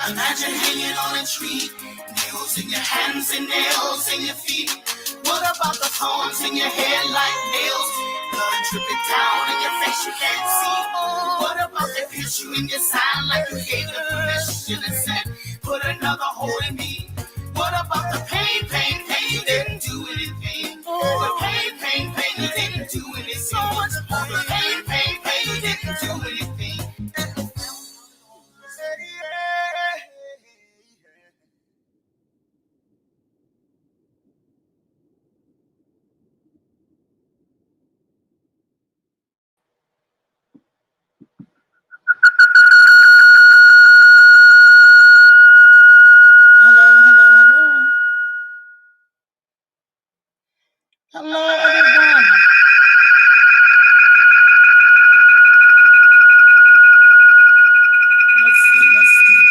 Imagine hanging on a tree, nails in your hands and nails in your feet. What about the thorns in your hair like nails? Blood dripping down in your face you can't see. What about the pierce you in your side like you gave the permission and said, put another hole in me? What about the pain, pain, pain? You didn't do anything. The pain, pain, pain, you didn't do anything. The pain, pain, pain, you didn't do anything. Hello, everyone. Let's see.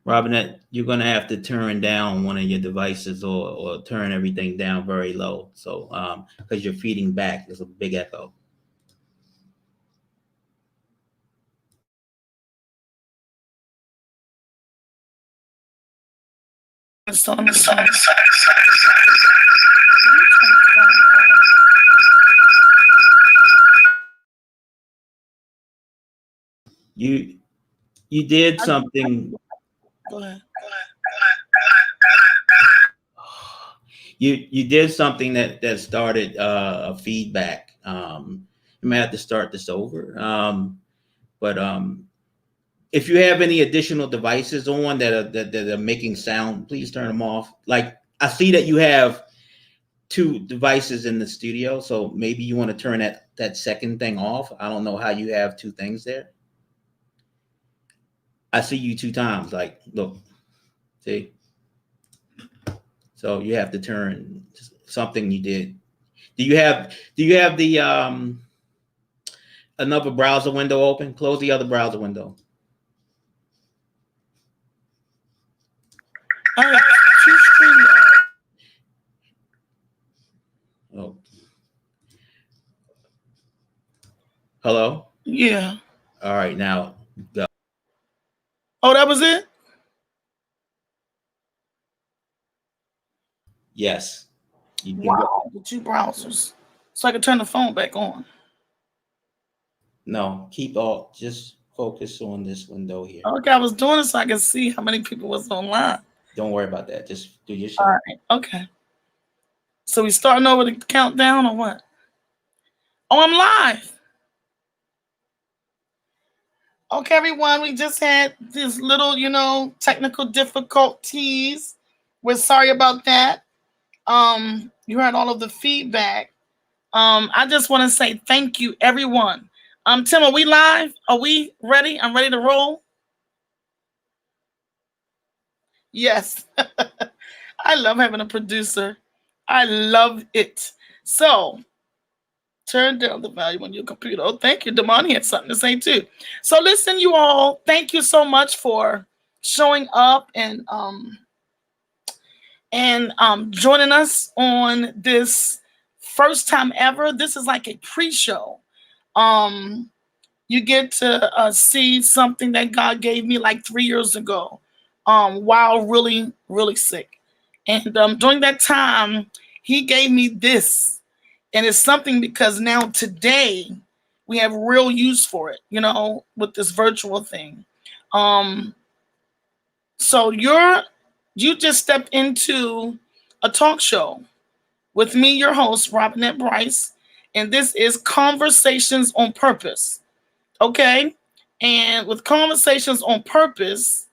Robinette, you're gonna have to turn down one of your devices or turn everything down very low. So because you're feeding back, there's a big echo. It's on the side. You did something. Go ahead. You did something that started a feedback. You may have to start this over. But if you have any additional devices on that are making sound, please turn them off. Like I see that you have two devices in the studio, so maybe you want to turn that second thing off. I don't know how you have two things there. I see you two times. Like, look, see. So you have to turn something you did. Do you have the another browser window open? Close the other browser window. All right. Oh. Hello? Yeah. All right, now go. Oh, that was it? Yes. Wow, the two browsers. So I can turn the phone back on. No, just focus on this window here. Okay, I was doing it so I can see how many people was online. Don't worry about that. Just do your show. All right. Okay. So we starting over the countdown or what? Oh, I'm live. Okay, everyone. We just had this little, technical difficulties. We're sorry about that. You heard all of the feedback. I just want to say thank you, everyone. Tim, are we live? Are we ready? I'm ready to roll. Yes. I love having a producer. I love it. So, turn down the volume on your computer. Oh, thank you. Damani had something to say too. So, listen, you all, thank you so much for showing up and joining us on this first time ever. This is like a pre-show. You get to see something that God gave me like 3 years ago, while really, really sick. And during that time, He gave me this. And it's something because now today we have real use for it, with this virtual thing. So you just stepped into a talk show with me, your host, Robinette Bryce, and this is Conversations on Purpose. Okay? And with Conversations on Purpose,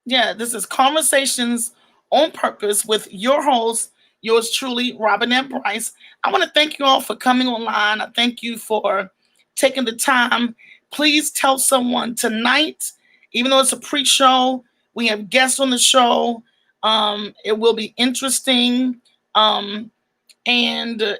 this is Conversations on Purpose with your host, yours truly, Robinette Bryce. I want to thank you all for coming online. I thank you for taking the time. Please tell someone tonight, even though it's a pre-show, we have guests on the show. It will be interesting. And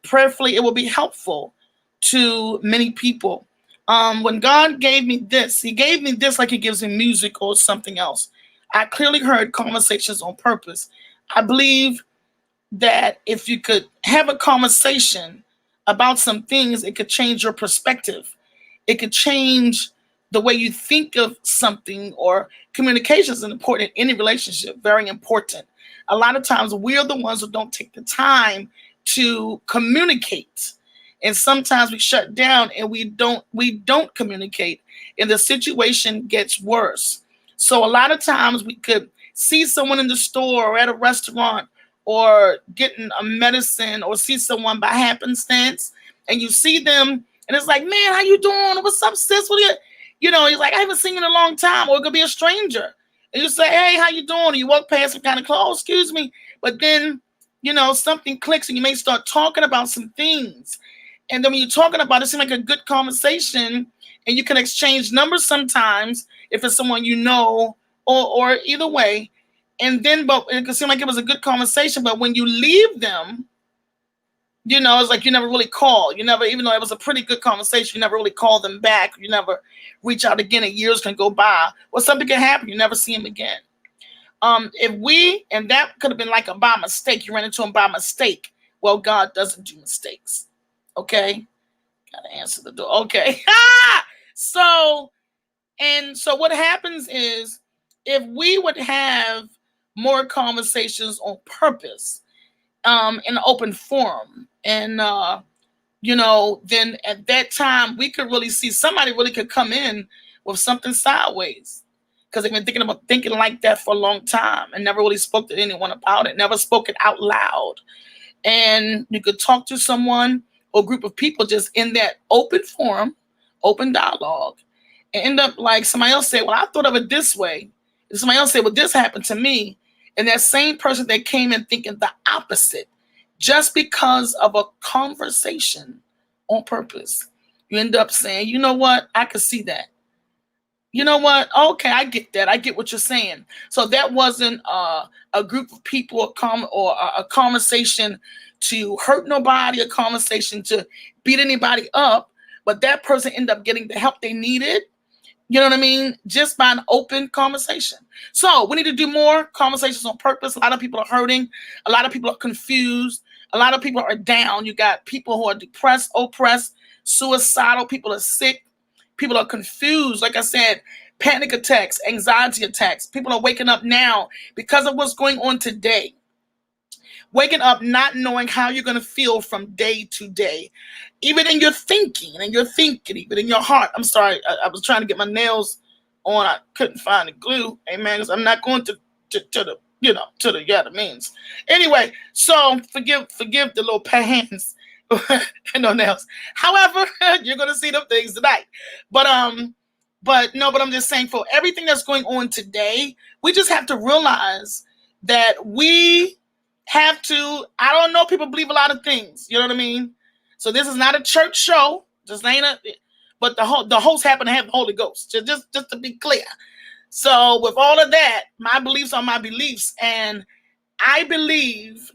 prayerfully, it will be helpful to many people. When God gave me this, He gave me this like He gives me music or something else. I clearly heard Conversations on Purpose. I believe that if you could have a conversation about some things, it could change your perspective. It could change the way you think of something, or communication is important in any relationship, very important. A lot of times we're the ones who don't take the time to communicate. And sometimes we shut down and we don't communicate, and the situation gets worse. So a lot of times we could see someone in the store or at a restaurant or getting a medicine or see someone by happenstance and you see them and it's like, man, how you doing? What's up, sis? What are you? You know, he's like, I haven't seen you in a long time. Or it could be a stranger. And you say, hey, how you doing? And you walk past some kind of clothes, excuse me. But then, you know, something clicks and you may start talking about some things. And then when you're talking about it, it seems like a good conversation and you can exchange numbers sometimes if it's someone you know or either way. And then, but it could seem like it was a good conversation. But when you leave them, you know, it's like you never really call. You never, even though it was a pretty good conversation, you never really call them back. You never reach out again and years can go by. Or something can happen. You never see them again. And that could have been like a by mistake. You ran into him by mistake. Well, God doesn't do mistakes. Okay? Gotta answer the door. Okay. So what happens is if we would have more conversations on purpose, in an open forum, and you know, then at that time we could really see somebody really could come in with something sideways because they've been thinking like that for a long time and never really spoke to anyone about it, never spoke it out loud. And you could talk to someone or a group of people just in that open forum, open dialogue, and end up like somebody else said, well, I thought of it this way. And somebody else said, well, this happened to me. And that same person that came in thinking the opposite, just because of a conversation on purpose, you end up saying, you know what? I can see that. You know what? Okay, I get that. I get what you're saying. So that wasn't a group of people or a conversation to hurt nobody, a conversation to beat anybody up, but that person ended up getting the help they needed. You know what I mean? Just by an open conversation. So we need to do more conversations on purpose. A lot of people are hurting. A lot of people are confused. A lot of people are down. You got people who are depressed, oppressed, suicidal. People are sick. People are confused. Like I said, panic attacks, anxiety attacks. People are waking up now because of what's going on today. Waking up not knowing how you're going to feel from day to day. Even in your thinking, even in your heart. I'm sorry, I was trying to get my nails on. I couldn't find the glue. Amen. Because I'm not going to the means. Anyway, so forgive the little hands and no nails. However, you're going to see them things tonight. But I'm just saying for everything that's going on today, we just have to realize that we have to, I don't know, people believe a lot of things. You know what I mean? So this is not a church show. But the host happen to have the Holy Ghost. Just to be clear. So with all of that, my beliefs are my beliefs. And I believe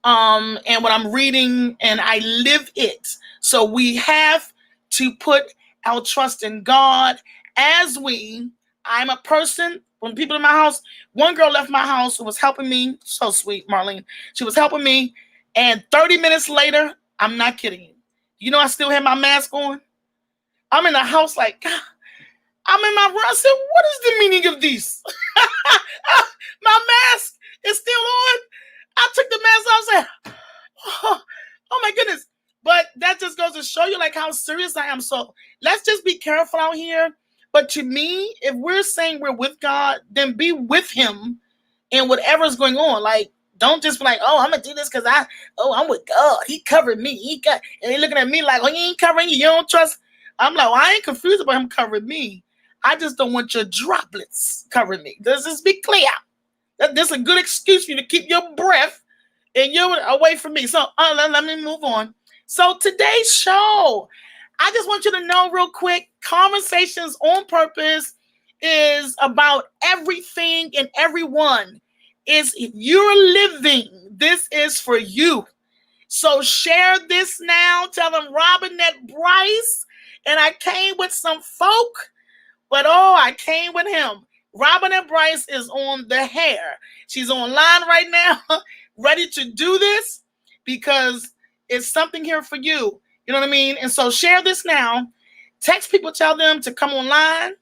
and what I'm reading and I live it. So we have to put our trust in God I'm a person. When people in my house, one girl left my house who was helping me. So sweet, Marlene. She was helping me. And 30 minutes later, I'm not kidding you. You know, I still had my mask on. I'm in the house like, God, I'm in my room. I said, what is the meaning of this? My mask is still on. I took the mask off and said, oh my goodness. But that just goes to show you like how serious I am. So let's just be careful out here. But to me, if we're saying we're with God, then be with him in whatever's going on. Like, don't just be like, oh, I'm going to do this because I'm with God. He covered me. And they're looking at me like, oh, he ain't covering you. You don't trust. I'm like, well, I ain't confused about him covering me. I just don't want your droplets covering me. Let's just be clear. That's a good excuse for you to keep your breath and you're away from me. So let me move on. So today's show, I just want you to know real quick, Conversations on Purpose is about everything and everyone. If you're living, this is for you. So share this now. Tell them Robinette Bryce. And I came with some folk, but I came with him. Robinette Bryce is on the hair. She's online right now, ready to do this because it's something here for you. You know what I mean? And so share this now. Text people, tell them to come online.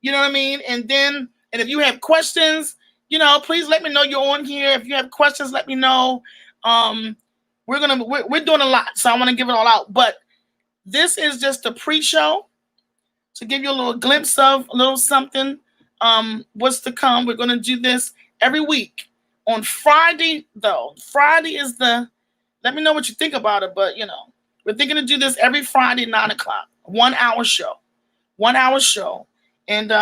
You know what I mean? And if you have questions, please let me know you're on here. If you have questions, let me know. We're doing a lot, so I want to give it all out. But this is just a pre-show to give you a little glimpse of a little something what's to come. We're going to do this every week. On Friday, though, Friday is let me know what you think about it, but, we're thinking to do this every Friday, 9 o'clock, 1 hour show. 1 hour show. And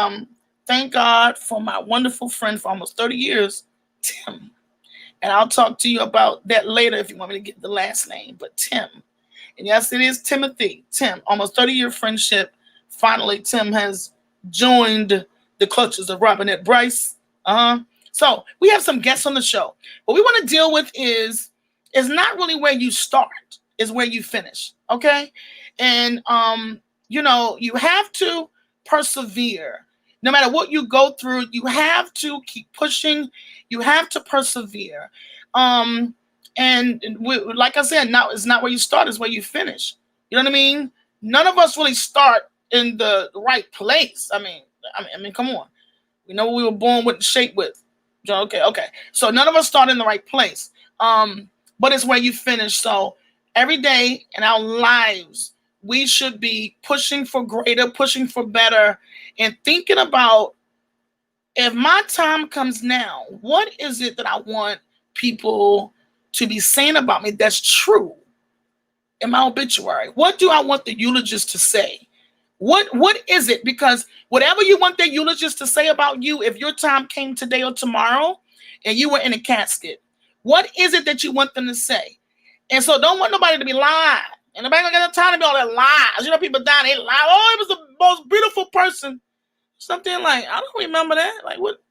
thank God for my wonderful friend for almost 30 years, Tim. And I'll talk to you about that later if you want me to get the last name, but Tim. And yes, it is Timothy. Tim, almost 30-year friendship. Finally, Tim has joined the clutches of Robinette Bryce. So we have some guests on the show. What we want to deal with is not really where you start, is where you finish. Okay? And you have to persevere. No matter what you go through, you have to keep pushing. You have to persevere. Like I said, now it's not where you start, it's where you finish. You know what I mean? None of us really start in the right place. I mean, come on. We know what we were born with and shaped with. Okay. So none of us start in the right place. But it's where you finish. So every day in our lives, we should be pushing for greater, pushing for better, and thinking about, if my time comes now, what is it that I want people to be saying about me that's true in my obituary? What do I want the eulogist to say? What is it? Because whatever you want the eulogist to say about you, if your time came today or tomorrow and you were in a casket, what is it that you want them to say? And so don't want nobody to be lying. And nobody gonna get the time to be all that lies. People dying, they lie. Oh, it was the most beautiful person. Something like, I don't remember that. Like what?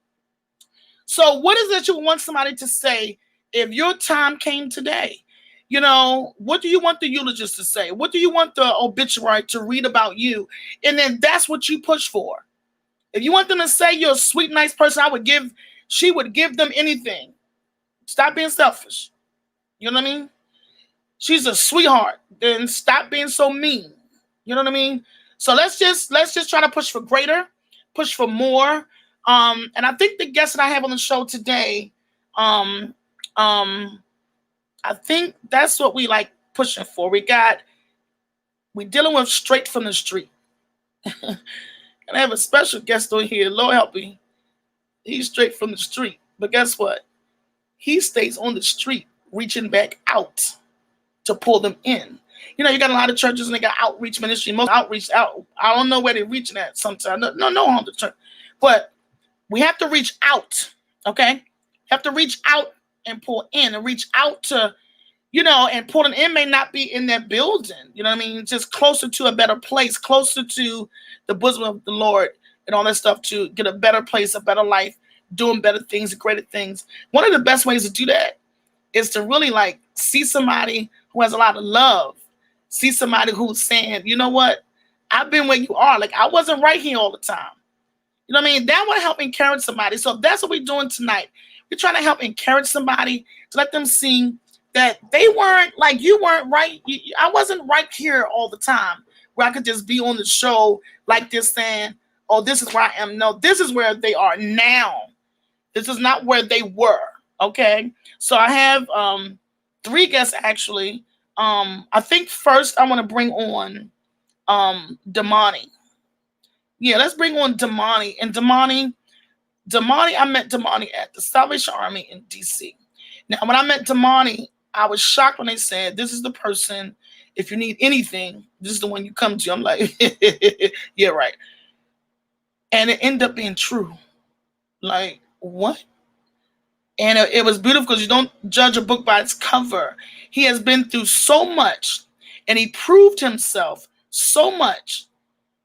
So what is it you want somebody to say if your time came today? What do you want the eulogist to say? What do you want the obituary to read about you? And then that's what you push for. If you want them to say you're a sweet, nice person, she would give them anything. Stop being selfish. You know what I mean? She's a sweetheart. Then stop being so mean. You know what I mean? So let's just try to push for greater, push for more. And I think the guest that I have on the show today, I think that's what we like pushing for. We dealing with straight from the street. And I have a special guest on here, Lord help me. He's straight from the street. But guess what? He stays on the street, reaching back out to pull them in. You got a lot of churches and they got outreach ministry. Most outreach out. I don't know where they're reaching at sometimes. No harm to church. But we have to reach out. Okay? Have to reach out and pull in and reach out to, and pulling in may not be in that building. You know what I mean? Just closer to a better place, closer to the bosom of the Lord and all that stuff to get a better place, a better life, doing better things, greater things. One of the best ways to do that is to really see somebody who has a lot of love. See somebody who's saying, you know what? I've been where you are. I wasn't right here all the time. You know what I mean? That would help encourage somebody. So that's what we're doing tonight. We're trying to help encourage somebody to let them see that they weren't you weren't right. I wasn't right here all the time where I could just be on the show like this saying, oh, this is where I am. No, this is where they are now. This is not where they were. Okay. So I have 3 guests actually. I think first I want to bring on Damani. Yeah, let's bring on Damani. And Damani, I met Damani at the Salvation Army in DC. Now, when I met Damani, I was shocked when they said, this is the person, if you need anything, this is the one you come to. I'm like, yeah, right. And it ended up being true. Like, what? And it was beautiful because you don't judge a book by its cover. He has been through so much, and he proved himself so much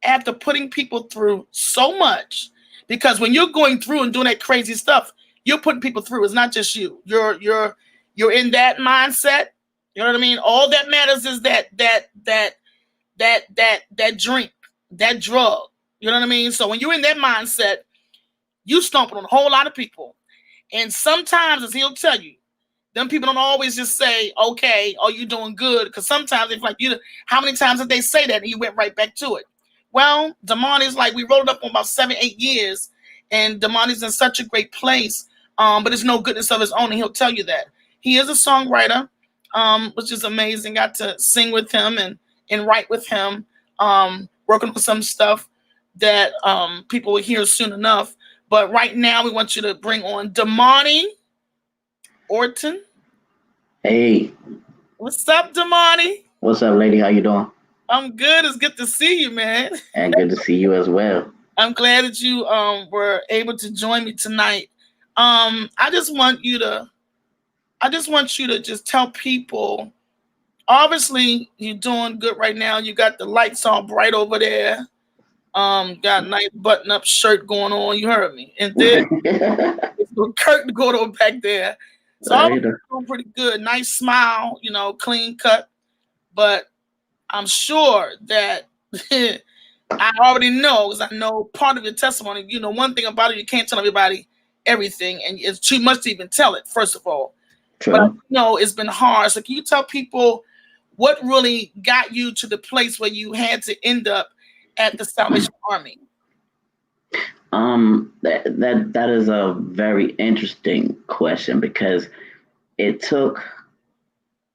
after putting people through so much. Because when you're going through and doing that crazy stuff, you're putting people through. It's not just you. You're in that mindset. You know what I mean? All that matters is that drink, that drug. You know what I mean? So when you're in that mindset, you stomping on a whole lot of people. And sometimes, as he'll tell you, them people don't always just say, okay, are you doing good? Because sometimes it's like, how many times did they say that and you went right back to it? Well, Damani's we rolled up on about 7-8 years, and Damani's in such a great place, but it's no goodness of his own, and he'll tell you that. He is a songwriter, which is amazing. Got to sing with him and write with him, working on some stuff that people will hear soon enough. But right now, we want you to bring on Damani Orton. Hey. What's up, Damani? What's up, lady? How you doing? I'm good. It's good to see you, man. And good to see you as well. I'm glad that you were able to join me tonight. I just want you to just tell people. Obviously, you're doing good right now. You got the lights all bright over there. Got a nice button-up shirt going on. You heard me. And then the curtain going on back there. So I'm doing pretty good. Nice smile, clean cut. But I'm sure that I already know, because I know part of your testimony. One thing about it, you can't tell everybody everything, and it's too much to even tell it, first of all. True. But it's been hard. So can you tell people what really got you to the place where you had to end up at the Salvation Army? That is a very interesting question, because it took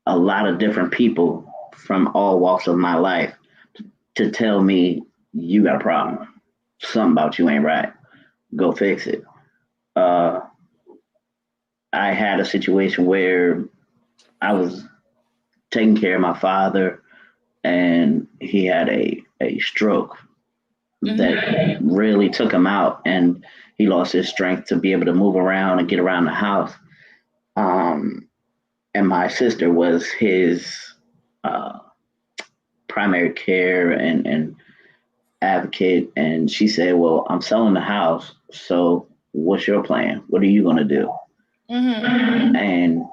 a lot of different people from all walks of my life to tell me, you got a problem. Something about you ain't right. Go fix it. I had a situation where I was taking care of my father, and he had a stroke that really took him out, and he lost his strength to be able to move around and get around the house. And my sister was his primary care and advocate, and she said, well, I'm selling the house, so what's your plan? What are you going to do? And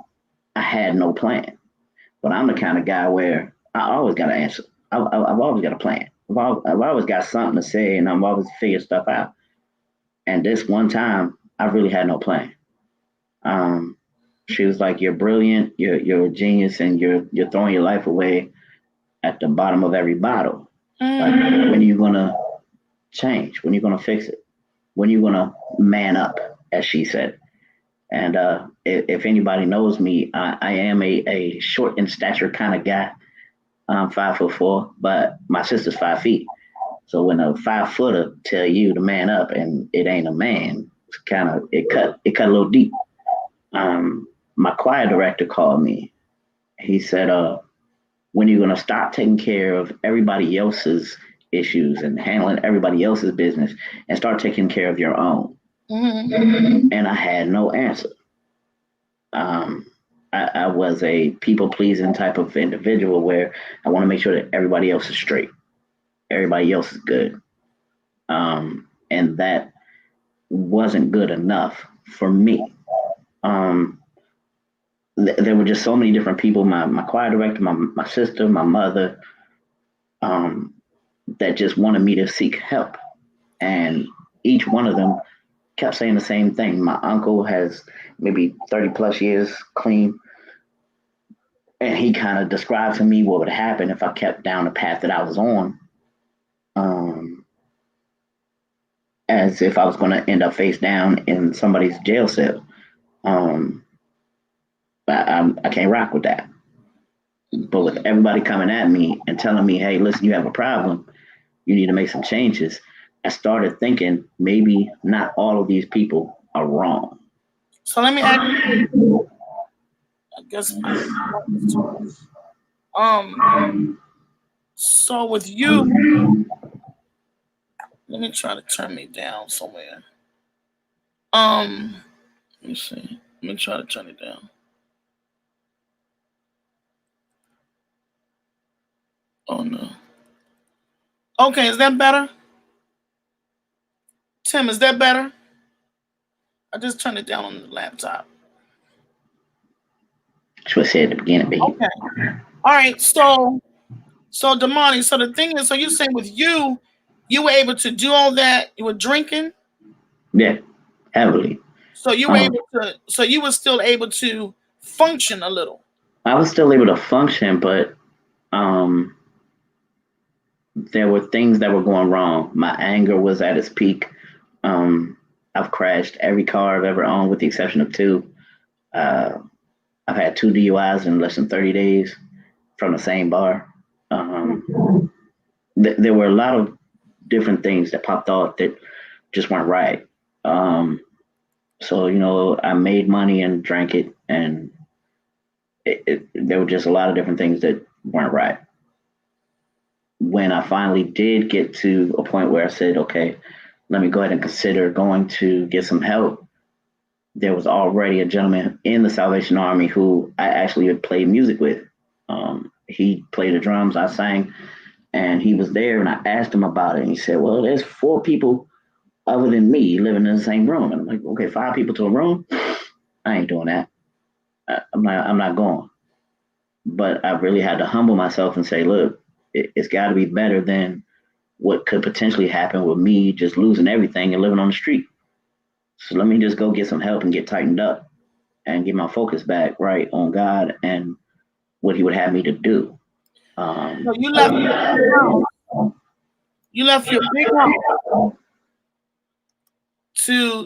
I had no plan. But I'm the kind of guy where I always got an answer. I've always got a plan. I've always got something to say, and I've always figured stuff out. And this one time, I really had no plan. She was like, you're brilliant, you're a genius, and you're throwing your life away at the bottom of every bottle. Like, when are you gonna change? When are you gonna fix it? When are you gonna man up, as she said? And if anybody knows me, I am a short in stature kind of guy. I'm 5'4", but my sister's 5 feet. So when a 5-footer tell you to man up and it ain't a man, it's it cut a little deep. My choir director called me. He said, when are you gonna stop taking care of everybody else's issues and handling everybody else's business and start taking care of your own? And I had no answer. I was a people-pleasing type of individual where I want to make sure that everybody else is straight. Everybody else is good. And that wasn't good enough for me. There were just so many different people, my choir director, my sister, my mother, that just wanted me to seek help. And each one of them kept saying the same thing. My uncle has maybe 30 plus years clean. And he kind of described to me what would happen if I kept down the path that I was on, as if I was going to end up face down in somebody's jail cell. I can't rock with that. But with everybody coming at me and telling me, hey, listen, you have a problem, you need to make some changes, I started thinking maybe not all of these people are wrong. So let me ask you, I guess, so with you, let me try to turn me down somewhere. Let me see. Let me try to turn it down. Oh no. Okay, is that better? Tim, is that better? I just turned it down on the laptop. That's what I said at the beginning, baby. Okay. All right. So Damani, so the thing is, so you say with you were able to do all that. You were drinking. Yeah, heavily. So you were able to. So you were still able to function a little. I was still able to function, but there were things that were going wrong. My anger was at its peak. I've crashed every car I've ever owned, with the exception of 2. I've had 2 DUIs in less than 30 days from the same bar. There were a lot of different things that popped off that just weren't right. So, you know, I made money and drank it, and there were just a lot of different things that weren't right. When I finally did get to a point where I said, okay, let me go ahead and consider going to get some help, there was already a gentleman in the Salvation Army who I actually had played music with. He played the drums, I sang, and he was there, and I asked him about it, and he said, well, there's 4 people other than me living in the same room. And I'm like, okay, 5 people to a room? I ain't doing that. I'm not going. But I really had to humble myself and say, look, it's got to be better than what could potentially happen with me just losing everything and living on the street. So let me just go get some help and get tightened up and get my focus back right on God and what he would have me to do. So you left your big house. You left your big house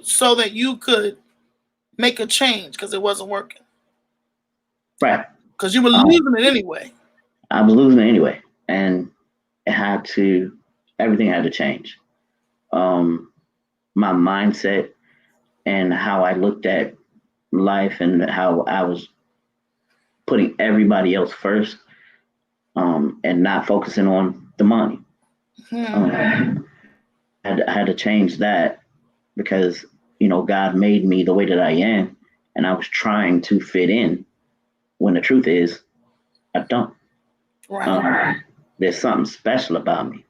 so that you could make a change because it wasn't working. Right. Because you were losing it anyway. I was losing it anyway. And everything had to change. My mindset and how I looked at life and how I was putting everybody else first, and not focusing on the money. I had to change that because, you know, God made me the way that I am, and I was trying to fit in when the truth is I don't. Right. There's something special about me.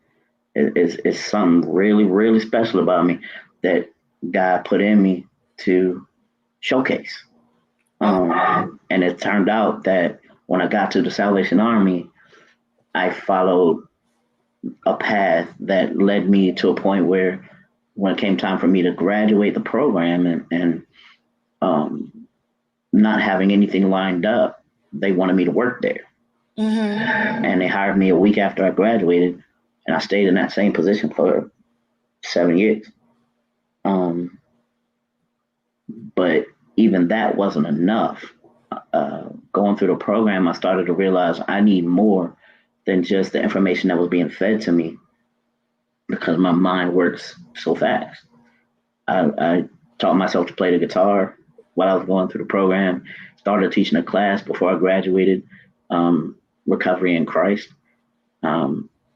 It's something really, really special about me that God put in me to showcase. And it turned out that when I got to the Salvation Army, I followed a path that led me to a point where when it came time for me to graduate the program and not having anything lined up, they wanted me to work there. And they hired me a week after I graduated, and I stayed in that same position for 7 years. But even that wasn't enough. Going through the program, I started to realize I need more than just the information that was being fed to me, because my mind works so fast. I taught myself to play the guitar while I was going through the program, started teaching a class before I graduated, Recovery in Christ.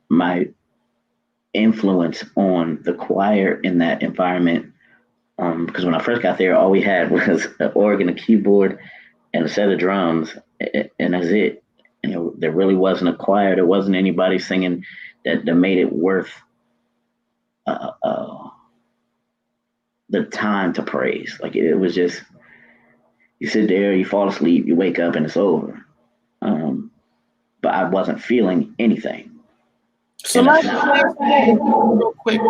My influence on the choir in that environment, because when I first got there, all we had was an organ, a keyboard, and a set of drums, and that's it. You know, there really wasn't a choir. There wasn't anybody singing that made it worth the time to praise. Like, it was just, you sit there, you fall asleep, you wake up, and it's over. But I wasn't feeling anything. So let's real quick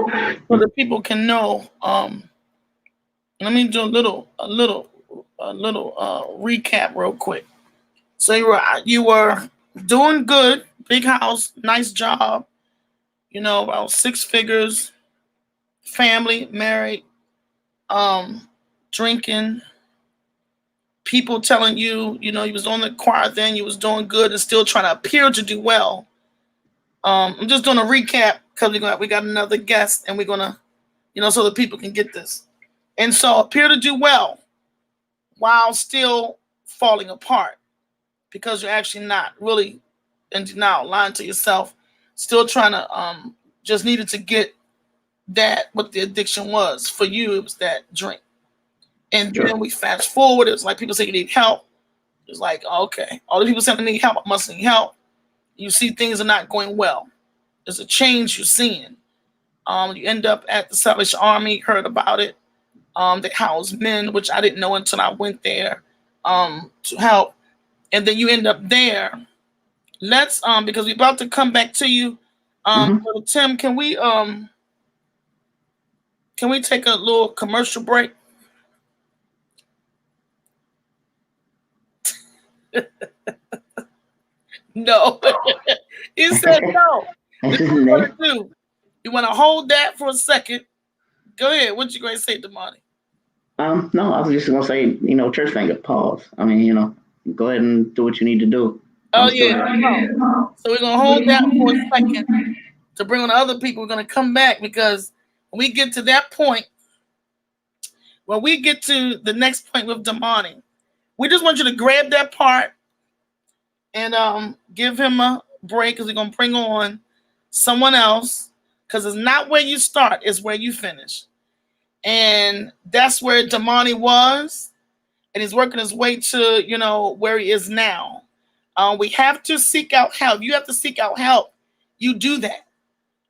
so that people can know. Let me do a little recap real quick. So you were doing good, big house, nice job, you know, about 6 figures, family, married, drinking, people telling you, you know, you was on the choir thing, you was doing good and still trying to appear to do well. I'm just doing a recap because we got another guest and we're gonna, you know, so that people can get this. And so appear to do well while still falling apart because you're actually not really in denial, lying to yourself, still trying to just needed to get that what the addiction was. For you, it was that drink. And then we fast forward, it was like people say you need help. It's like, okay, all the people saying I need help, I must need help. You see things are not going well. There's a change you're seeing. You end up at the Salvation Army, heard about it. They house men, which I didn't know until I went there to help. And then you end up there. Let's because we're about to come back to you. Brother Tim, can we take a little commercial break? No. He said no. What you want to do? You want to hold that for a second? Go ahead. What you going to say, Damani? No, I was just going to say, you know, church finger, pause. I mean, you know, go ahead and do what you need to do. Oh, yeah. So we're going to hold that for a second to bring on other people. We're going to come back because when we get to that point, when we get to the next point with Damani, we just want you to grab that part and give him a break because we're gonna bring on someone else because it's not where you start, it's where you finish. And that's where Damani was, and he's working his way to, where he is now. We have to seek out help. You have to seek out help. You do that.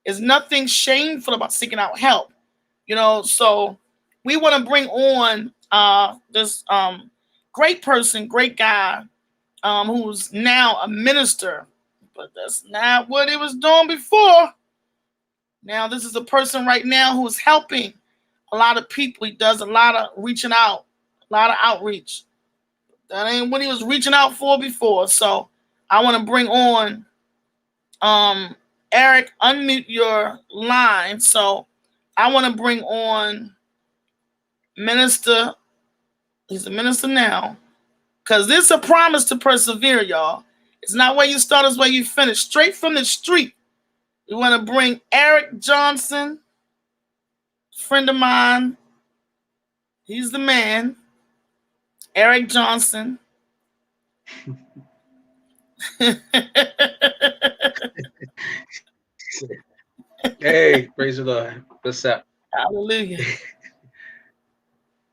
There's nothing shameful about seeking out help. So we want to bring on this great person, great guy, who's now a minister, but that's not what he was doing before. Now this is a person right now who's helping a lot of people. He does a lot of reaching out, a lot of outreach. That ain't what he was reaching out for before. So I want to bring on Eric, unmute your line. So I want to bring on Minister. He's a minister now. Because this is a promise to persevere, y'all. It's not where you start, it's where you finish. Straight from the street. We want to bring Eric Johnson, friend of mine. He's the man. Eric Johnson. Hey, praise the Lord. What's up? Hallelujah.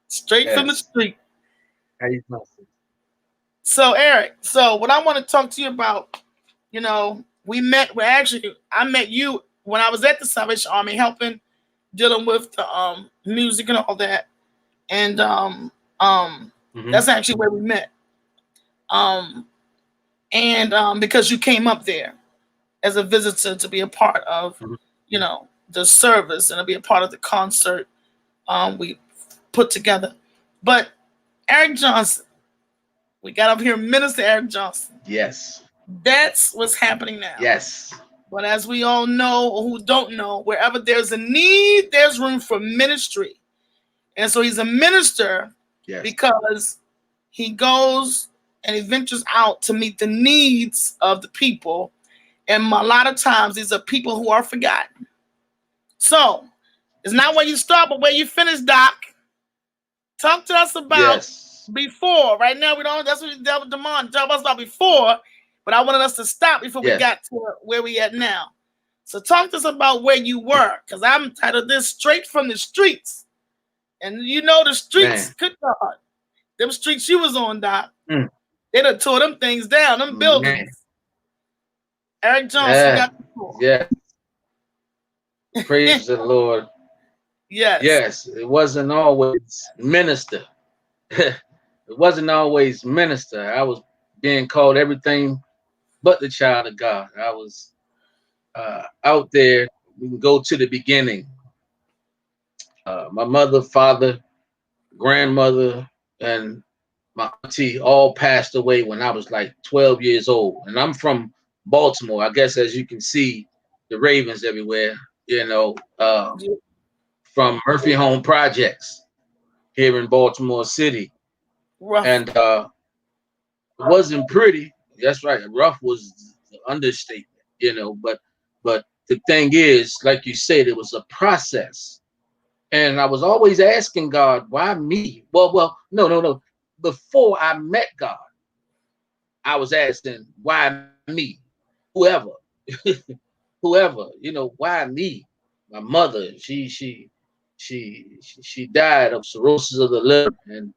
Straight from the street. How you doing? So, Eric, what I want to talk to you about, I met you when I was at the Salvation Army helping, dealing with the music and all that. And that's actually where we met. Because you came up there as a visitor to be a part of, the service and to be a part of the concert we put together. But Eric Johnson, we got up here, Minister Eric Johnson. Yes. That's what's happening now. Yes. But as we all know, or who don't know, wherever there's a need, there's room for ministry. And so he's a minister because he goes and he ventures out to meet the needs of the people. And a lot of times these are people who are forgotten. So it's not where you start, but where you finish, Doc. Talk to us about before. Right now, we don't. That's what we dealt with Damani. Talk us about before, but I wanted us to stop before we got to where we at now. So talk to us about where you were, because I'm titled this Straight from the Streets. And the streets, good God. Them streets you was on, Doc. They done tore them things down, them buildings. Eric Johnson got the floor. Yeah. Praise the Lord. Yes. Yes. It wasn't always minister. It wasn't always minister. I was being called everything but the child of God. I was out there. We can go to the beginning. My mother, father, grandmother, and my auntie all passed away when I was like 12 years old. And I'm from Baltimore. I guess as you can see, the Ravens everywhere, from Murphy Home Projects here in Baltimore City. Rough. And it wasn't pretty. That's right. Rough was the understatement, but the thing is, like you said, it was a process. And I was always asking God, why me? Well, no. Before I met God, I was asking, why me? Whoever, why me? My mother, she died of cirrhosis of the liver and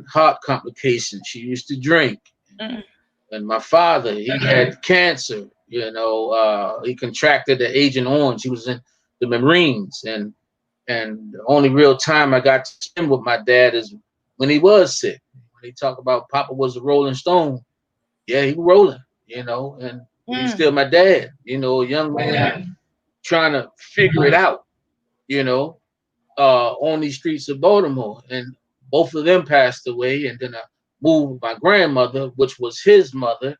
heart complications. She used to drink. And my father, he had cancer. He contracted the Agent Orange. He was in the Marines, and the only real time I got to spend with my dad is when he was sick. When he talked about Papa was a Rolling Stone, yeah, he was rolling, and he's still my dad, a young man trying to figure it out, on these streets of Baltimore. And both of them passed away. And then I moved with my grandmother, which was his mother.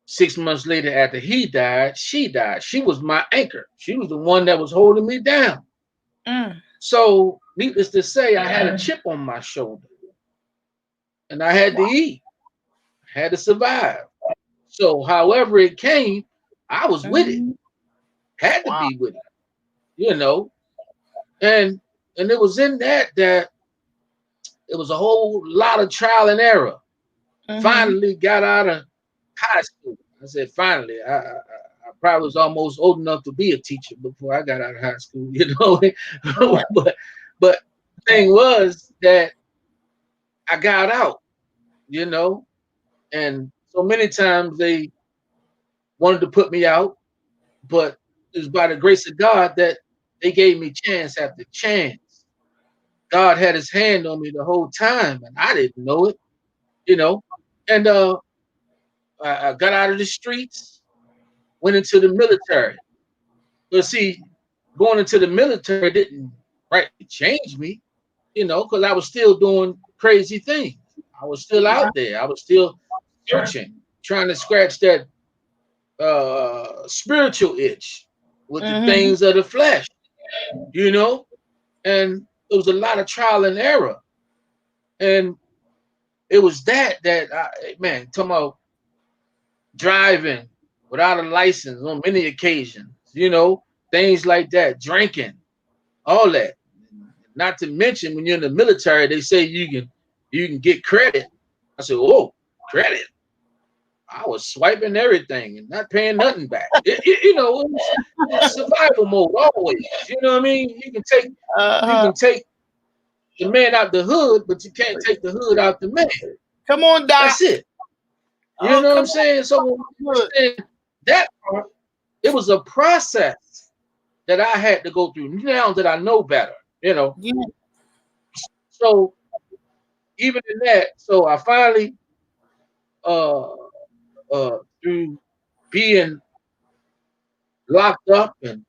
6 months later, after he died, she died. She was my anchor. She was the one that was holding me down. So needless to say, I had a chip on my shoulder. And I had to eat. I had to survive. So however it came, I was with it. Had to be with it. And And it was in that it was a whole lot of trial and error. Finally got out of high school. I said, finally, I probably was almost old enough to be a teacher before I got out of high school, you know. but the thing was that I got out, you know, and so many times they wanted to put me out, but it was by the grace of God that they gave me chance after chance. God had his hand on me the whole time, and I didn't know it, you know. And I got out of the streets, went into the military. But see, going into the military didn't rightly change me, you know, because I was still doing crazy things. I was still out there. I was still searching, trying to scratch that spiritual itch with the things of the flesh, you know. And it was a lot of trial and error. And it was that man, talking about driving without a license on many occasions, you know, things like that, drinking, all that. Not to mention when you're in the military, they say you can get credit. I said, oh, credit. I was swiping everything and not paying nothing back. You know, it's survival mode always. You know what I mean? You can take the man out the hood, but you can't take the hood out the man. Come on, Doc. That's it. You know what I'm saying? So when you understand that part, it was a process that I had to go through now that I know better, you know. Yeah. So even in that, so I finally through being locked up and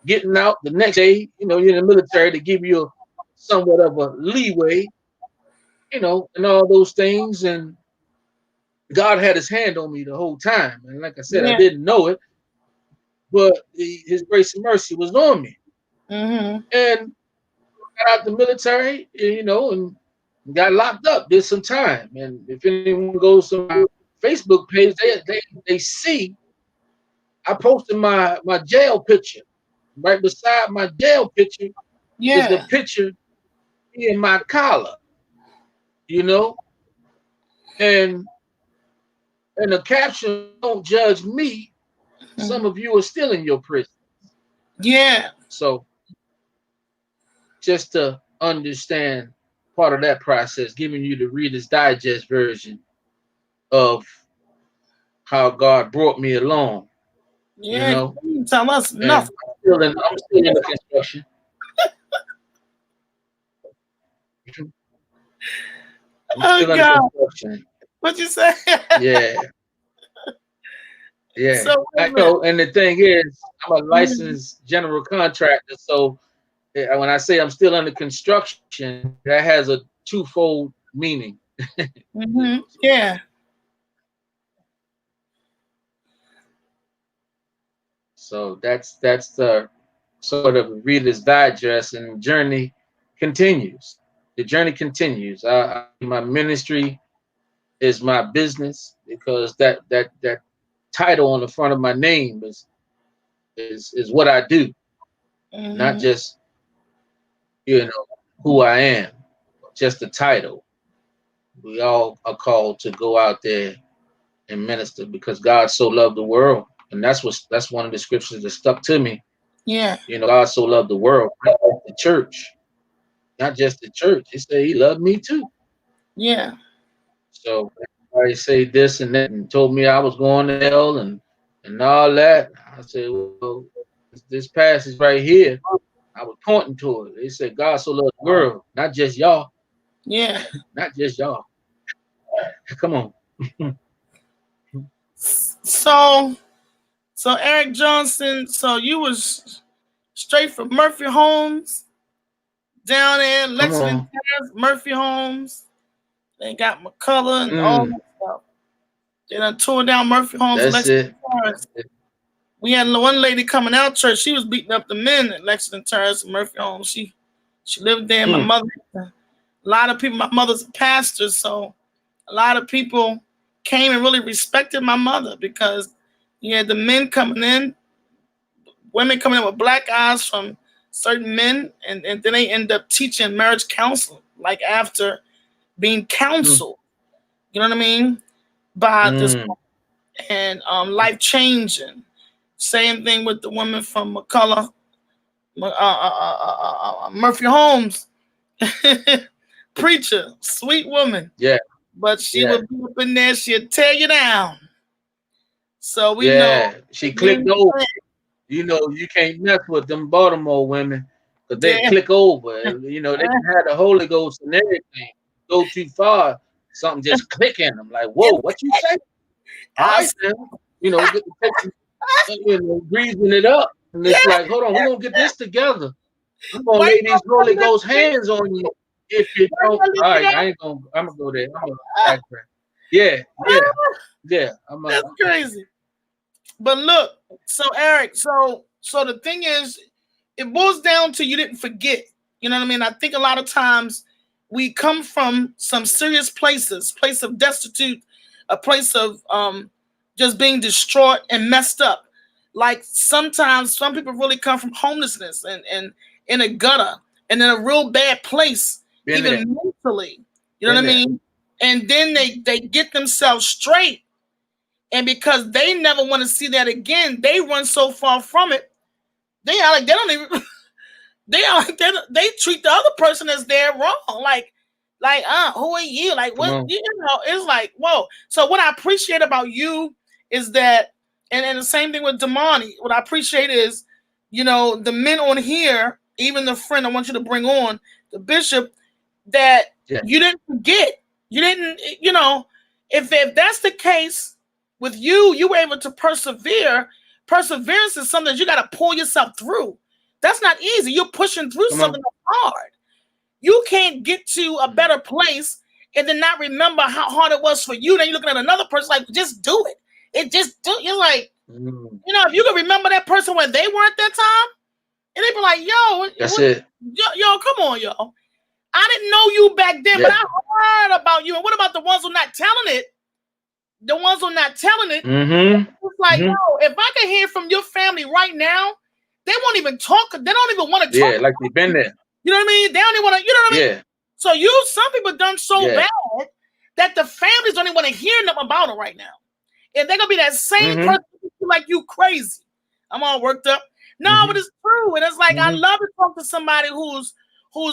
getting out the next day, you know, you're in the military to give you somewhat of a leeway, you know, and all those things. And God had his hand on me the whole time. And like I said, I didn't know it, but his grace and mercy was on me. And got out the military, you know, and got locked up, did some time. And if anyone goes to my Facebook page, they see I posted my jail picture. Right beside my jail picture is the picture in my collar, you know, and the caption, "Don't judge me. Some of you are still in your prison." Yeah. So just to understand part of that process, giving you the Reader's Digest version of how God brought me along. Yeah, you know, you tell us nothing. I'm still in the construction. I'm still in the construction. What you say? Yeah. Yeah. So, I know. And the thing is, I'm a licensed general contractor. So when I say I'm still under construction, that has a twofold meaning. Yeah. So that's the sort of Reader's Digest, and the journey continues. The journey continues. My ministry is my business, because that title on the front of my name is what I do, not just, you know, who I am, just the title. We all are called to go out there and minister, because God so loved the world. And that's one of the scriptures that stuck to me. Yeah. You know, God so loved the world, not just the church. Not just the church. He said he loved me too. Yeah. So everybody say this and that and told me I was going to hell and all that. I said, well, this passage right here, I was pointing to it. They said God so loved the world, not just y'all. Yeah. Not just y'all. Come on. So Eric Johnson, so you was straight from Murphy Homes down there, Lexington Terrace, Murphy Homes. They got McCullough and all that stuff. They done tore down Murphy Homes. That's Lexington Terrace. We had one lady coming out church. She was beating up the men at Lexington Terrace and Murphy Homes. She lived there. My mother, a lot of people, my mother's a pastor, so a lot of people came and really respected my mother, because you had the men coming in, women coming in with black eyes from certain men, and then they end up teaching marriage counseling, like after being counseled. You know what I mean? By this, and life changing. Same thing with the woman from McCullough, Murphy Holmes, preacher, sweet woman. Yeah. But she would be up in there, she'd tear you down. So we know she clicked over. You know, you can't mess with them Baltimore women because they click over. You know, they can have the Holy Ghost and everything. Go too far, something just click in them. Like, whoa, what you say? All right, then. You know, greasing it up. And it's like, hold on, we're going to get this together. I'm going to lay these Holy Ghost hands on you. If you don't, all right, I'm gonna go there. Yeah. That's crazy. But look, so Eric, so the thing is, it boils down to you didn't forget. You know what I mean? I think a lot of times we come from some serious places, place of destitute, a place of just being distraught and messed up. Like sometimes some people really come from homelessness and in a gutter and in a real bad place. Even mentally, you know what I mean? And then they get themselves straight. And because they never want to see that again, they run so far from it. They are like, they don't even, they treat the other person as they're wrong. Like, who are you? Like, what, you know, it's like, whoa. So what I appreciate about you is that, and the same thing with Damani, what I appreciate is, you know, the men on here, even the friend I want you to bring on, the bishop, that you didn't forget. You didn't, you know, if that's the case with you, you were able to persevere. Perseverance is something that you got to pull yourself through. That's not easy. You're pushing through something that's hard. You can't get to a better place and then not remember how hard it was for you. Then you're looking at another person like, just do it. You're like, you know, if you can remember that person when they weren't that time, and they be like, yo, that's it. Yo, come on, yo. I didn't know you back then, but I heard about you. And what about the ones who are not telling it? The ones who are not telling it. It's like, yo, if I can hear from your family right now, they won't even talk. They don't even want to talk. Yeah, like they've been there. You know what I mean? They don't even want to, you know what I mean? Yeah. So some people done so bad that the families don't even want to hear nothing about it right now. And they're going to be that same person like you crazy. I'm all worked up. No, but it's true. And it's like, I love to talk to somebody who's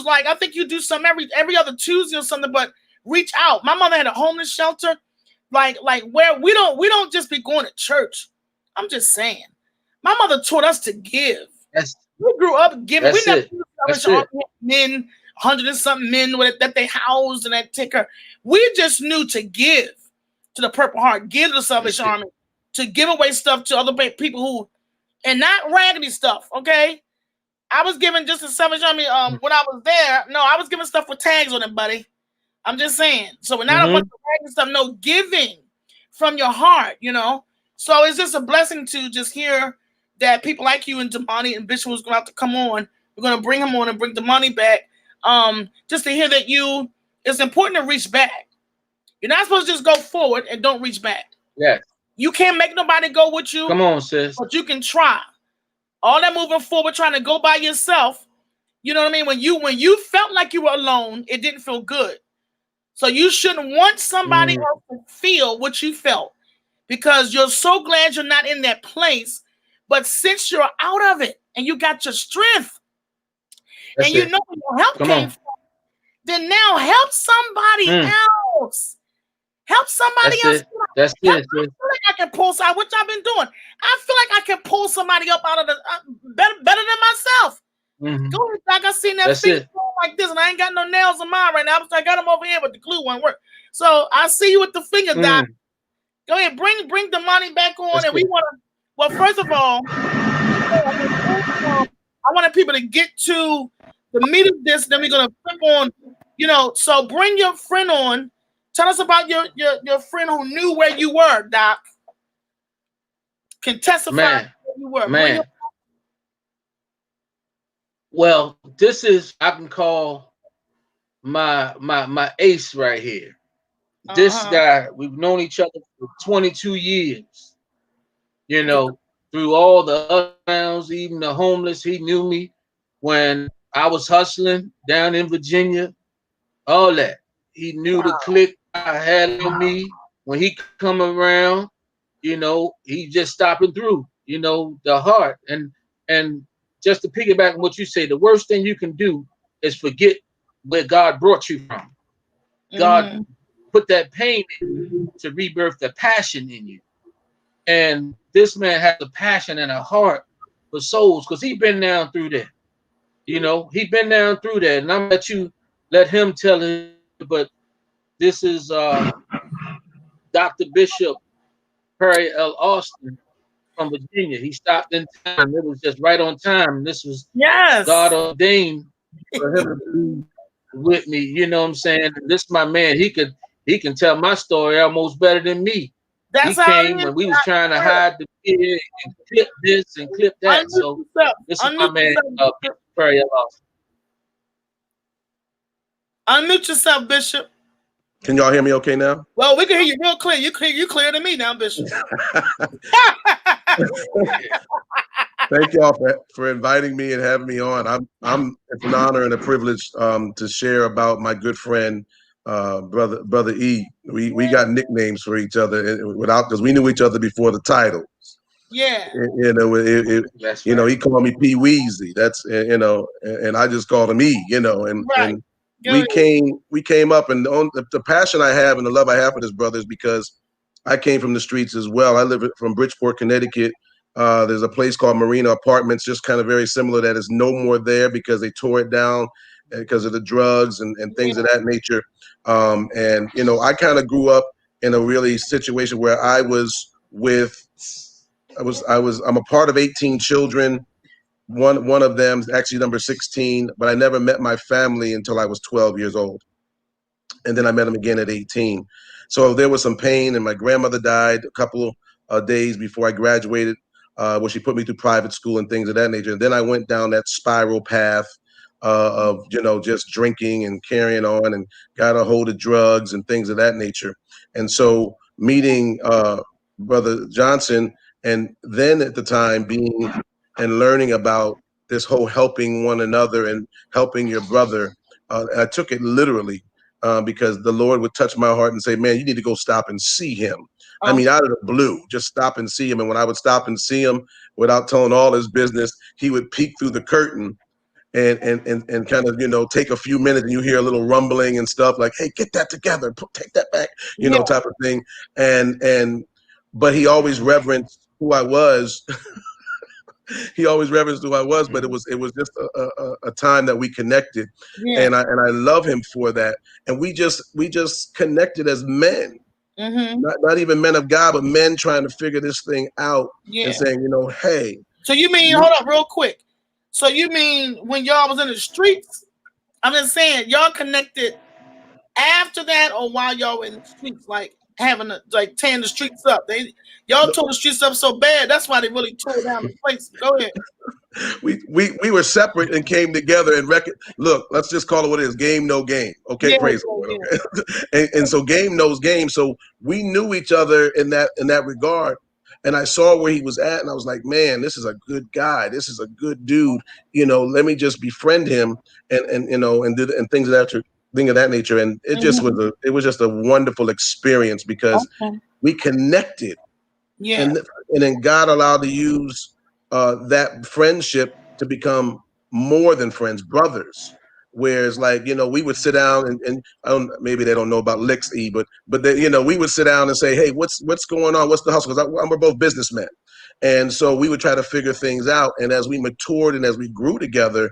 like, I think you do some every other Tuesday or something, but reach out. My mother had a homeless shelter, like where we don't just be going to church. I'm just saying. My mother taught us to give. We grew up giving. We never men, 100 and something men that they housed and that ticker. We just knew to give to the Purple Heart, give to the Salvation Army, to give away stuff to other people who, and not raggedy stuff, okay? I was giving just the Salvation Army when I was there. No, I was giving stuff with tags on it, buddy. I'm just saying. So we're not a bunch of raggedy stuff. No, giving from your heart, you know? So it's just a blessing to just hear that people like you and Damani and Bishop was going to have to come on. We're going to bring him on and bring the money back. Just to hear that it's important to reach back. You're not supposed to just go forward and don't reach back. Yeah. You can't make nobody go with you. Come on, sis. But you can try. All that moving forward, trying to go by yourself. You know what I mean? When you felt like you were alone, it didn't feel good. So you shouldn't want somebody else to feel what you felt, because you're so glad you're not in that place. But since you're out of it and you got your strength, and you know where your help came from, then now help somebody else. Help somebody else. That's it. I feel like I can pull somebody, which I've been doing. I feel like I can pull somebody up out of the better than myself. Go ahead, Doc. I seen that feet like this, and I ain't got no nails in mine right now. I got them over here, but the glue won't work. So I see you with the finger, Doc. Go ahead, bring the money back on, and we want to. Well, first of all, I wanted people to get to the meat of this. Then we're gonna flip on, you know. So bring your friend on. Tell us about your friend who knew where you were, Doc. Can testify where you were. Man. Well, this is, I can call my ace right here. This guy, we've known each other for 22 years. You know, through all the ups and downs, even the homeless, he knew me. when I was hustling down in Virginia, all that. He knew the click I had on me. When he come around, you know, he just stopping through, you know, the heart. And just to piggyback on what you say, the worst thing you can do is forget where God brought you from. God put that pain in you to rebirth the passion in you. And this man has a passion and a heart for souls because he been down through that. You know, he been down through that. And I'm let him tell it, but this is Dr. Bishop Perry L. Austin from Virginia. He stopped in time. It was just right on time. This was God ordained for him to be with me. You know what I'm saying? This is my man. He can tell my story almost better than me. He came when we was trying to hide the kid and clip this and clip that. So this is my man, Perry L. Austin. Unmute yourself, Bishop. Can y'all hear me okay now? Well, we can hear you real clear. You clear to me now, Bishop. Thank y'all for inviting me and having me on. It's an honor and a privilege to share about my good friend, brother E. We got nicknames for each other because we knew each other before the titles. Yeah. You know, he called me P. Weezy. That's and I just called him E. You know, and we came up, and the passion I have and the love I have for this brother is because I came from the streets as well. I live from Bridgeport, Connecticut. There's a place called Marina Apartments, just kind of very similar, that is no more there because they tore it down because of the drugs and things of that nature. And you know, I kind of grew up in a really situation where I'm a part of 18 children. One of them is actually number 16, but I never met my family until I was 12 years old. And then I met them again at 18. So there was some pain, and my grandmother died a couple of days before I graduated, where she put me through private school and things of that nature. And then I went down that spiral path of, you know, just drinking and carrying on, and got a hold of drugs and things of that nature. And so meeting Brother Johnson, and then at the time being and learning about this whole helping one another and helping your brother, I took it literally because the Lord would touch my heart and say, man, you need to go stop and see him. I mean, out of the blue, just stop and see him. And when I would stop and see him without telling all his business, he would peek through the curtain and kind of, you know, take a few minutes, and you hear a little rumbling and stuff like, hey, get that together, take that back, you know, type of thing. But he always reverenced who I was. He always reverenced who I was, but it was just a time that we connected, and I love him for that. And we just connected as men, not even men of God, but men trying to figure this thing out and saying, you know, hey. So you mean, hold up real quick. So you mean when y'all was in the streets? I'm just saying, y'all connected after that, or while y'all were in the streets, like tearing the streets up? Y'all tore the streets up so bad, that's why they really tore down the place. Go ahead. We were separate and came together and look, let's just call it what it is. Game, no game. Okay, praise the Lord. Okay? and so game knows game. So we knew each other in that regard. And I saw where he was at, and I was like, man, this is a good guy. This is a good dude. You know, let me just befriend him and you know, and do and things of that nature. And it just was just a wonderful experience because we connected. Yeah. And then God allowed to use that friendship to become more than friends, brothers. Whereas, like, you know, we would sit down and maybe they don't know about licks, E, but they, you know, we would sit down and say, hey, what's going on? What's the hustle? Because we're both businessmen. And so we would try to figure things out. And as we matured and as we grew together,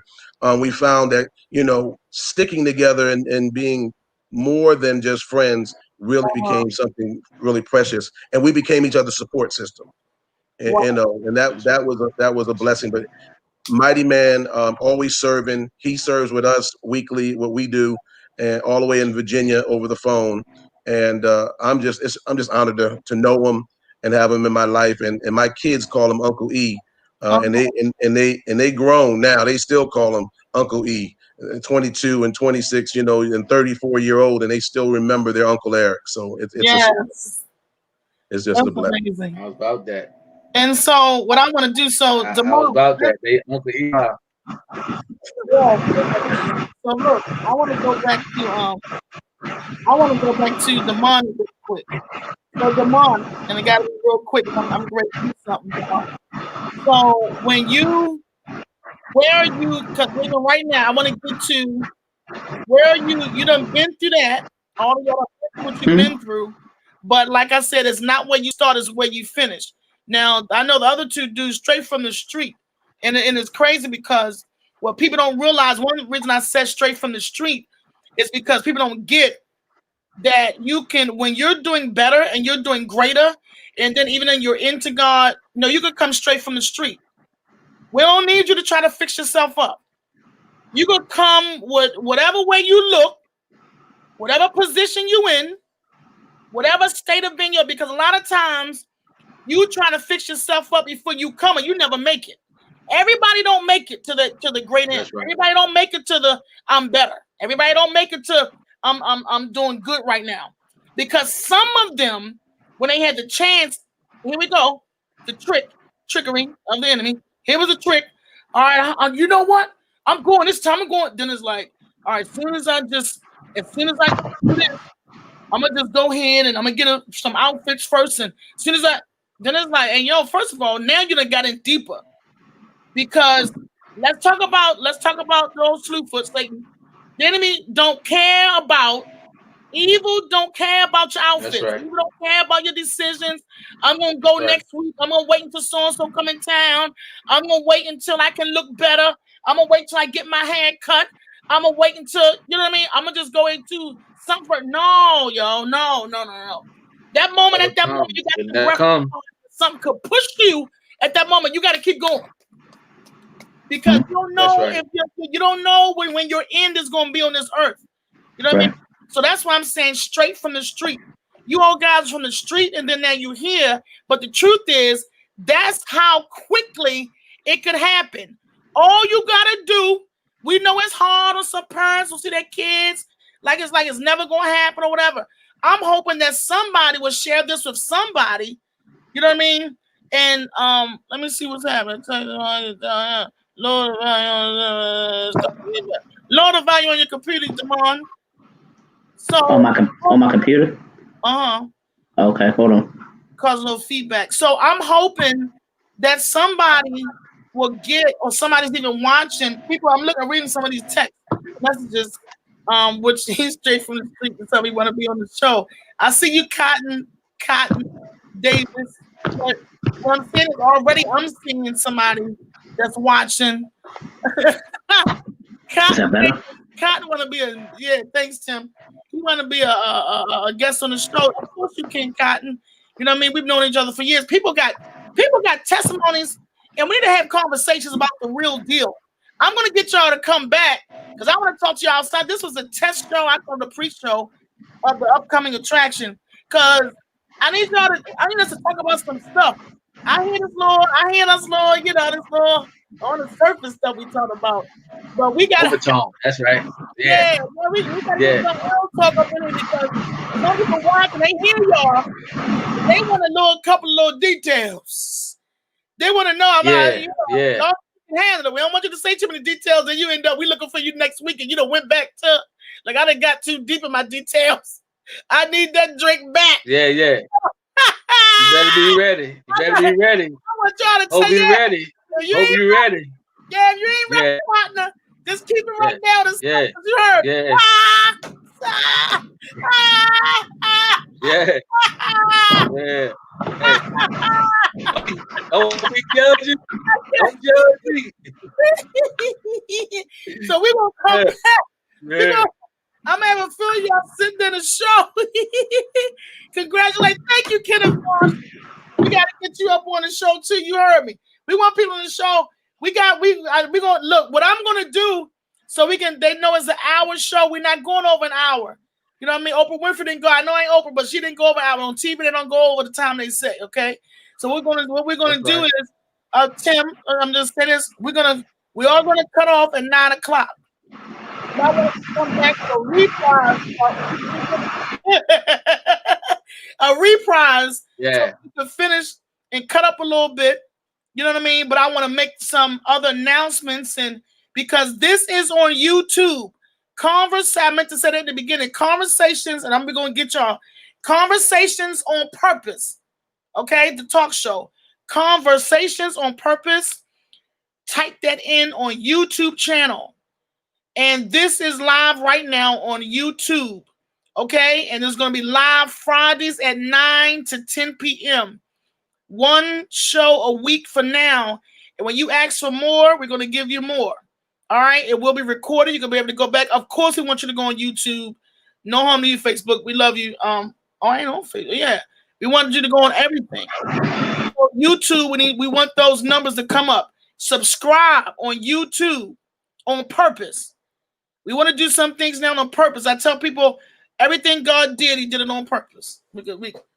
we found that, you know, sticking together and being more than just friends really became something really precious. And we became each other's support system. And, you know, and that was a blessing. But mighty man, always serving. He serves with us weekly, what we do, and all the way in Virginia over the phone. And I'm just honored to know him and have him in my life. And my kids call him Uncle E. And they grown now. They still call him Uncle E. 22 and 26, you know, and 34-year-old, and they still remember their Uncle Eric. So it's just a blessing. Amazing. I was about that. And so what I want to do, I was about that. They Uncle E. Yeah. So look, I want to go back to Damon real quick. So Damon, and I got to be real quick. I'm ready to do something. So where are you? Because right now, I want to get to where are you? You done been through that. All the other what you've been through. But like I said, it's not where you start, it's where you finish. Now, I know the other two dudes straight from the street. And it's crazy because what people don't realize, one reason I said straight from the street is because people don't get that you can, when you're doing better and you're doing greater, and then even when you're into God, you can come straight from the street. We don't need you to try to fix yourself up. You could come with whatever way you look, whatever position you in, whatever state of being you're, because a lot of times you trying to fix yourself up before you come and you never make it. Everybody don't make it to the great end. Right. Everybody don't make it to the I'm better. Everybody don't make it to I'm doing good right now. Because some of them, when they had the chance, here we go, the trickery of the enemy. Here was a trick. All right, you know what? I'm going this time. I'm going. Then it's like, all right, as soon as I do this, I'm gonna just go ahead and I'm gonna get some outfits first. And as soon as then it's like, and first of all, now you done got in deeper. Because let's talk about those slewfoots, Satan. The enemy don't care about evil. Don't care about your outfits. Right. Evil don't care about your decisions. I'm gonna go next week. I'm gonna wait until so and so come in town. I'm gonna wait until I can look better. I'm gonna wait till I get my hair cut. I'm gonna wait until you know what I mean. I'm gonna just go into something. No, no. That moment, you got to something could push you at that moment. You got to keep going. Because you don't know if you don't know when your end is going to be on this earth. You know what I mean? So that's why I'm saying straight from the street. You all guys from the street, and then now you here. But the truth is, that's how quickly it could happen. All you gotta do, we know it's hard on some parents who see their kids like it's never gonna happen or whatever. I'm hoping that somebody will share this with somebody. You know what I mean? And let me see what's happening. Load of value on your computer, Damon. So on my computer. Okay, hold on. Cause a little feedback. So I'm hoping that somebody will get, or somebody's even watching. People, I'm reading some of these text messages, which he's straight from the street to tell me want to be on the show. I see you, Cotton Davis. But what I'm saying is already I'm seeing somebody that's watching. Cotton want to be thanks, Tim. He want to be a guest on the show. Of course you can, Cotton. You know what I mean? We've known each other for years. People got testimonies, and we need to have conversations about the real deal. I'm gonna get y'all to come back because I want to talk to you outside. This was a test show. I call the pre-show of the upcoming attraction because I need us to talk about some stuff. I hear this, Lord, you know, this Lord on the surface stuff we talk about. But we got overtone. That's right. Yeah, we got to talk up in here because some people watching, they hear y'all. They want to know a couple of little details. They want to know about y'all can handle it. We don't want you to say too many details and you end up we looking for you next week and you done went back to like I done got too deep in my details. I need that drink back. Yeah. You better be ready. I want y'all to Hope you're ready. Hope you're ready. Yeah, if you ain't ready, partner, just keep it right down. You heard. Yeah. Oh, we judge you. Don't judge me. So we're going to come back. I'm having feel y'all sitting in the show. Congratulations. Thank you, Kenneth Moore. We got to get you up on the show, too. You heard me. We want people on the show. We're gonna look what I'm gonna do so they know it's an hour show. We're not going over an hour. You know what I mean? Oprah Winfrey didn't go. I know I ain't Oprah, but she didn't go over an hour on TV. They don't go over the time they say. Okay, so what we're gonna do is, Tim. I'm just saying this. We're all gonna cut off at 9 o'clock. Now we're gonna come back to a reprise. Yeah, so we can finish and cut up a little bit. You know what I mean? But I want to make some other announcements and because this is on YouTube. I meant to say that at the beginning. Conversations, and I'm going to get y'all. Conversations on Purpose. Okay, the talk show. Conversations on Purpose. Type that in on YouTube channel. And this is live right now on YouTube. Okay, and it's going to be live Fridays at 9 to 10 p.m. One show a week for now. And when you ask for more, we're going to give you more. All right, it will be recorded. You're going to be able to go back. Of course, we want you to go on YouTube. No harm to you, Facebook. We love you. I ain't on Facebook. Yeah, we want you to go on everything. So YouTube, we want those numbers to come up. Subscribe on YouTube on Purpose. We want to do some things now on purpose. I tell people everything God did, he did it on purpose.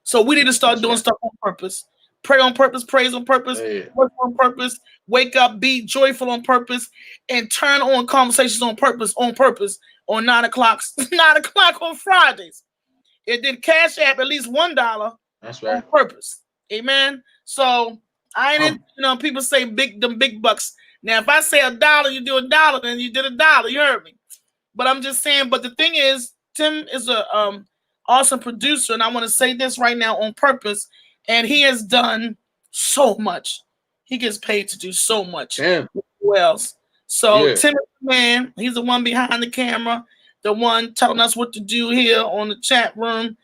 So we need to start doing stuff on purpose. Pray on purpose, praise on purpose, work on purpose, wake up, be joyful on purpose, and turn on conversations on purpose on 9 o'clock on Fridays. It did Cash App at least $1. That's right. On purpose. Amen. So I ain't people say them big bucks. Now, if I say $1, you do $1, then you did $1. You heard me. But I'm just saying, but the thing is, Tim is a awesome producer, and I want to say this right now on purpose, and he has done so much. He gets paid to do so much. Yeah. Who else? So Tim is the man. He's the one behind the camera, the one telling us what to do here on the chat room.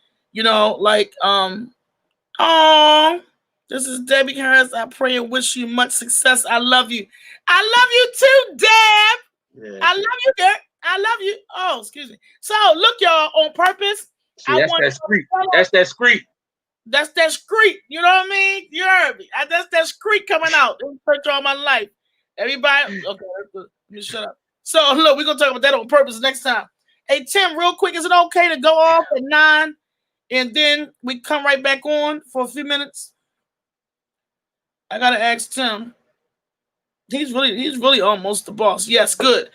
This is Debbie Harris. I pray and wish you much success. I love you. I love you too, Deb. Yeah. I love you, Deb. I love you. Oh, excuse me. So look, y'all, on purpose. See, that's that screech. That's that screech. That's that screech. You know what I mean? You heard me. That's that screech coming out. Hurt all my life. Everybody. Okay, let me shut up. So look, we're gonna talk about that on purpose next time. Hey Tim, real quick, is it okay to go off at 9 and then we come right back on for a few minutes? I gotta ask Tim. He's really almost the boss. Yes, good.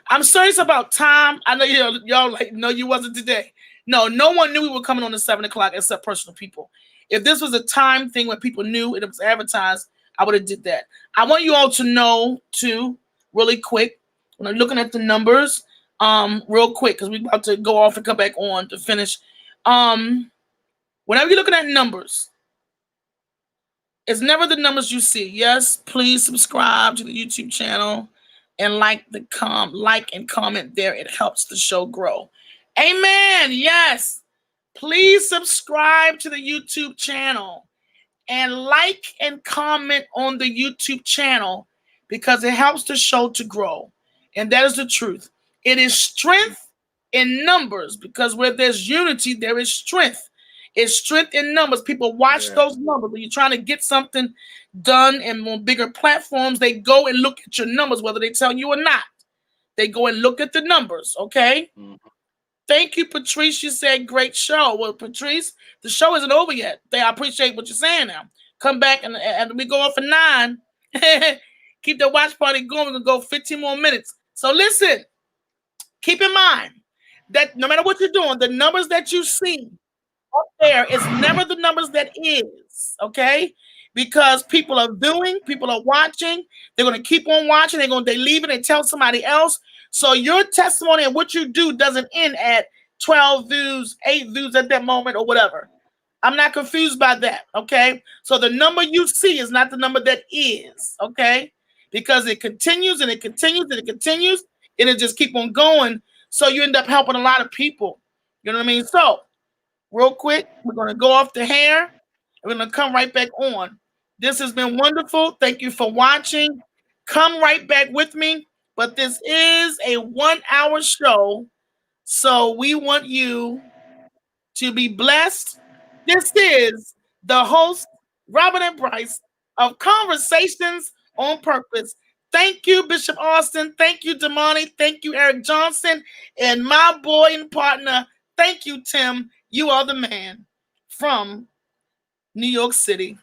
I'm serious about time. I know y'all like no, you wasn't today. No one knew we were coming on at 7 o'clock except personal people. If this was a time thing when people knew and it was advertised, I would have did that. I want you all to know too, really quick, when I'm looking at the numbers, real quick, because we're about to go off and come back on to finish. Whenever you're looking at numbers, it's never the numbers you see. Yes, please subscribe to the YouTube channel and like and comment there. It helps the show grow. Amen. Yes. Please subscribe to the YouTube channel and like and comment on the YouTube channel because it helps the show to grow. And that is the truth. It is strength in numbers because where there's unity, there is strength. It's strength in numbers. People watch those numbers. When you're trying to get something done and on bigger platforms, they go and look at your numbers, whether they tell you or not. They go and look at the numbers, okay? Mm-hmm. Thank you, Patrice. You said great show. Well, Patrice, the show isn't over yet. I appreciate what you're saying now. Come back and we go off at 9. Keep the watch party going. We're going to go 15 more minutes. So listen, keep in mind that no matter what you're doing, the numbers that you see up there is never the numbers that is, okay? Because people are viewing, people are watching. They're going to keep on watching. They leave it and tell somebody else. So your testimony and what you do doesn't end at 12 views, 8 views at that moment or whatever. I'm not confused by that, okay? So the number you see is not the number that is, okay? Because it continues and it continues and it continues and it just keep on going. So you end up helping a lot of people. You know what I mean? So real quick, we're going to go off the hair and we're going to come right back on. This has been wonderful. Thank you for watching. Come right back with me. But this is a 1-hour show, so we want you to be blessed. This is the host, Robert and Bryce, of Conversations on Purpose. Thank you, Bishop Austin. Thank you, Damani. Thank you, Eric Johnson. And my boy and partner, thank you, Tim. You are the man from New York City.